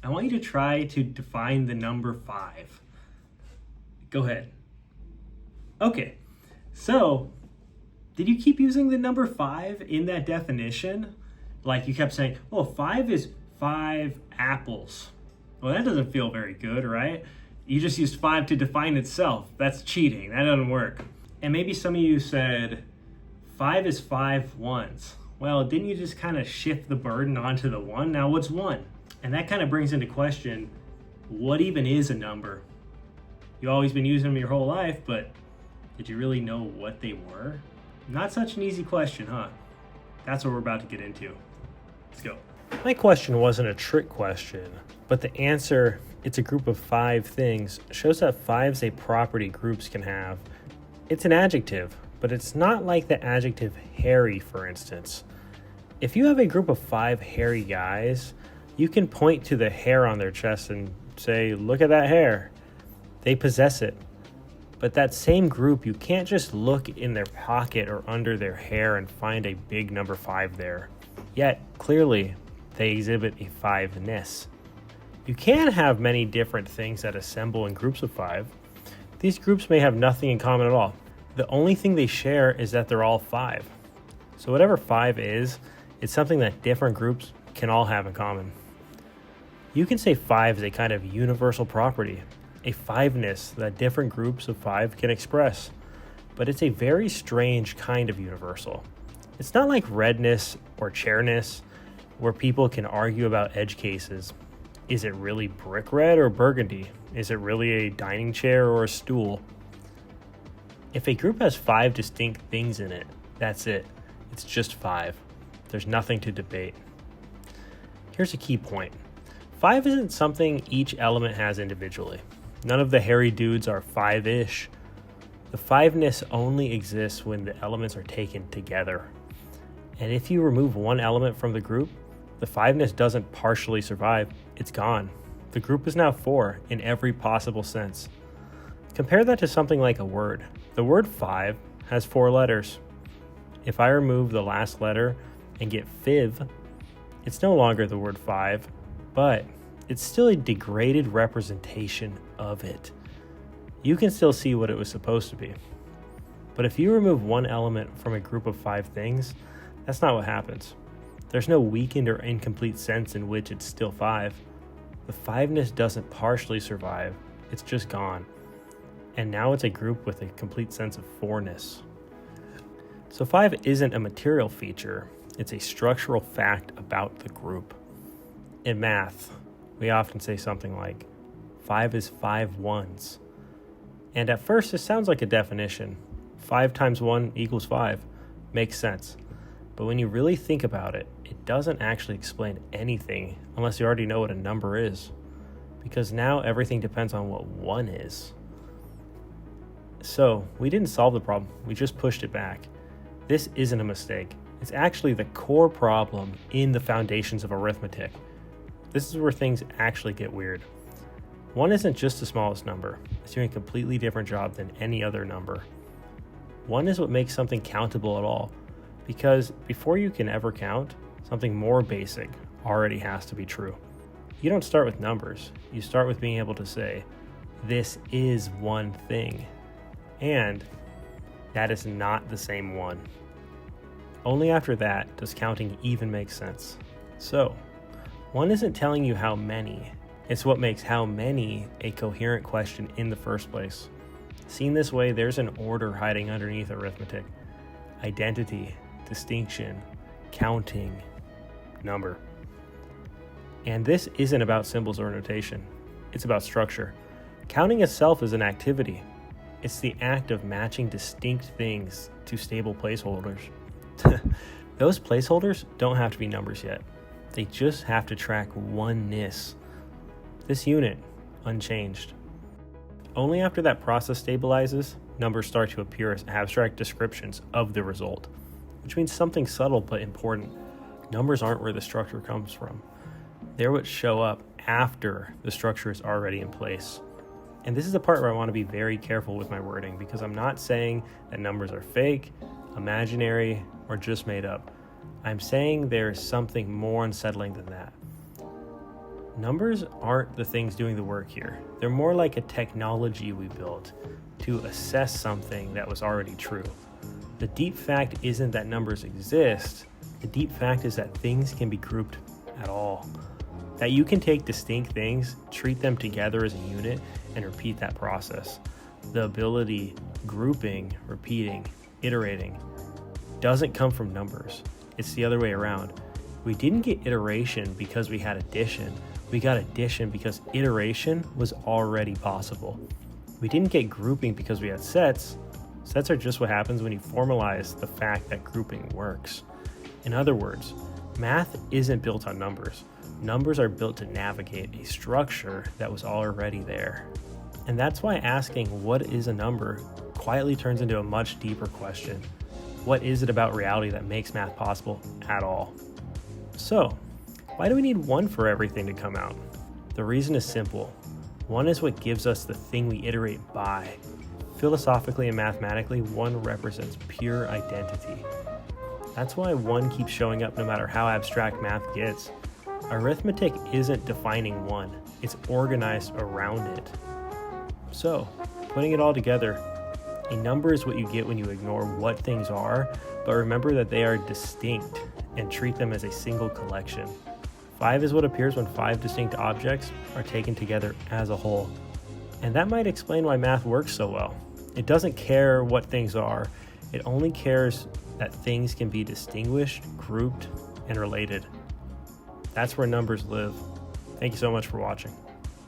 I want you to try to define the number 5. Go ahead. Okay, so did you keep using the number 5 in that definition? Like you kept saying, oh, 5 is 5 apples. Well, that doesn't feel very good, right? You just used 5 to define itself. That's cheating. That doesn't work. And maybe some of you said 5 is 5 ones. Well, didn't you just kind of shift the burden onto the 1? Now what's 1? And that kind of brings into question, what even is a number? You've always been using them your whole life, but did you really know what they were? Not such an easy question, huh? That's what we're about to get into. Let's go. My question wasn't a trick question, but the answer, it's a group of 5 things, shows that 5 is a property groups can have. It's an adjective, but it's not like the adjective hairy, for instance. If you have a group of 5 hairy guys, you can point to the hair on their chest and say, look at that hair. They possess it. But that same group, you can't just look in their pocket or under their hair and find a big number 5 there. Yet, clearly, they exhibit a 5-ness. You can have many different things that assemble in groups of 5. These groups may have nothing in common at all. The only thing they share is that they're all 5. So whatever 5 is, it's something that different groups can all have in common. You can say 5 is a kind of universal property, a 5-ness that different groups of 5 can express. But it's a very strange kind of universal. It's not like redness or chairness, where people can argue about edge cases. Is it really brick red or burgundy? Is it really a dining chair or a stool? If a group has 5 distinct things in it, that's it. It's just 5. There's nothing to debate. Here's a key point. 5 isn't something each element has individually. None of the hairy dudes are 5-ish. The 5-ness only exists when the elements are taken together. And if you remove one element from the group, the 5-ness doesn't partially survive, it's gone. The group is now 4 in every possible sense. Compare that to something like a word. The word 5 has 4 letters. If I remove the last letter and get fiv, it's no longer the word 5, but it's still a degraded representation of it. You can still see what it was supposed to be. But if you remove one element from a group of 5 things, that's not what happens. There's no weakened or incomplete sense in which it's still 5. The 5-ness doesn't partially survive, it's just gone. And now it's a group with a complete sense of 4-ness. So 5 isn't a material feature, it's a structural fact about the group. In math, we often say something like, 5 is 5 ones. And at first it sounds like a definition. 5 times 1 equals 5. Makes sense. But when you really think about it, it doesn't actually explain anything unless you already know what a number is. Because now everything depends on what 1 is. So, we didn't solve the problem, we just pushed it back. This isn't a mistake. It's actually the core problem in the foundations of arithmetic. This is where things actually get weird. 1 isn't just the smallest number. It's doing a completely different job than any other number. 1 is what makes something countable at all. Because before you can ever count, something more basic already has to be true. You don't start with numbers. You start with being able to say, this is one thing. And that is not the same one. Only after that does counting even make sense. So, 1 isn't telling you how many. It's what makes how many a coherent question in the first place. Seen this way, there's an order hiding underneath arithmetic. Identity, distinction, counting, number. And this isn't about symbols or notation. It's about structure. Counting itself is an activity. It's the act of matching distinct things to stable placeholders. Those placeholders don't have to be numbers yet. They just have to track oneness. This unit, unchanged. Only after that process stabilizes, numbers start to appear as abstract descriptions of the result, which means something subtle but important. Numbers aren't where the structure comes from. They're what show up after the structure is already in place. And this is the part where I want to be very careful with my wording, because I'm not saying that numbers are fake, imaginary, or just made up. I'm saying there's something more unsettling than that. Numbers aren't the things doing the work here. They're more like a technology we built to assess something that was already true. The deep fact isn't that numbers exist. The deep fact is that things can be grouped at all. That you can take distinct things, treat them together as a unit, and repeat that process. The ability, grouping, repeating, iterating, doesn't come from numbers. It's the other way around. We didn't get iteration because we had addition. We got addition because iteration was already possible. We didn't get grouping because we had sets. Sets are just what happens when you formalize the fact that grouping works. In other words, math isn't built on numbers. Numbers are built to navigate a structure that was already there. And that's why asking what is a number quietly turns into a much deeper question. What is it about reality that makes math possible at all? So, why do we need 1 for everything to come out? The reason is simple. 1 is what gives us the thing we iterate by. Philosophically and mathematically, 1 represents pure identity. That's why 1 keeps showing up no matter how abstract math gets. Arithmetic isn't defining 1, it's organized around it. So, putting it all together, a number is what you get when you ignore what things are, but remember that they are distinct and treat them as a single collection. 5 is what appears when 5 distinct objects are taken together as a whole. And that might explain why math works so well. It doesn't care what things are, it only cares that things can be distinguished, grouped, and related. That's where numbers live. Thank you so much for watching.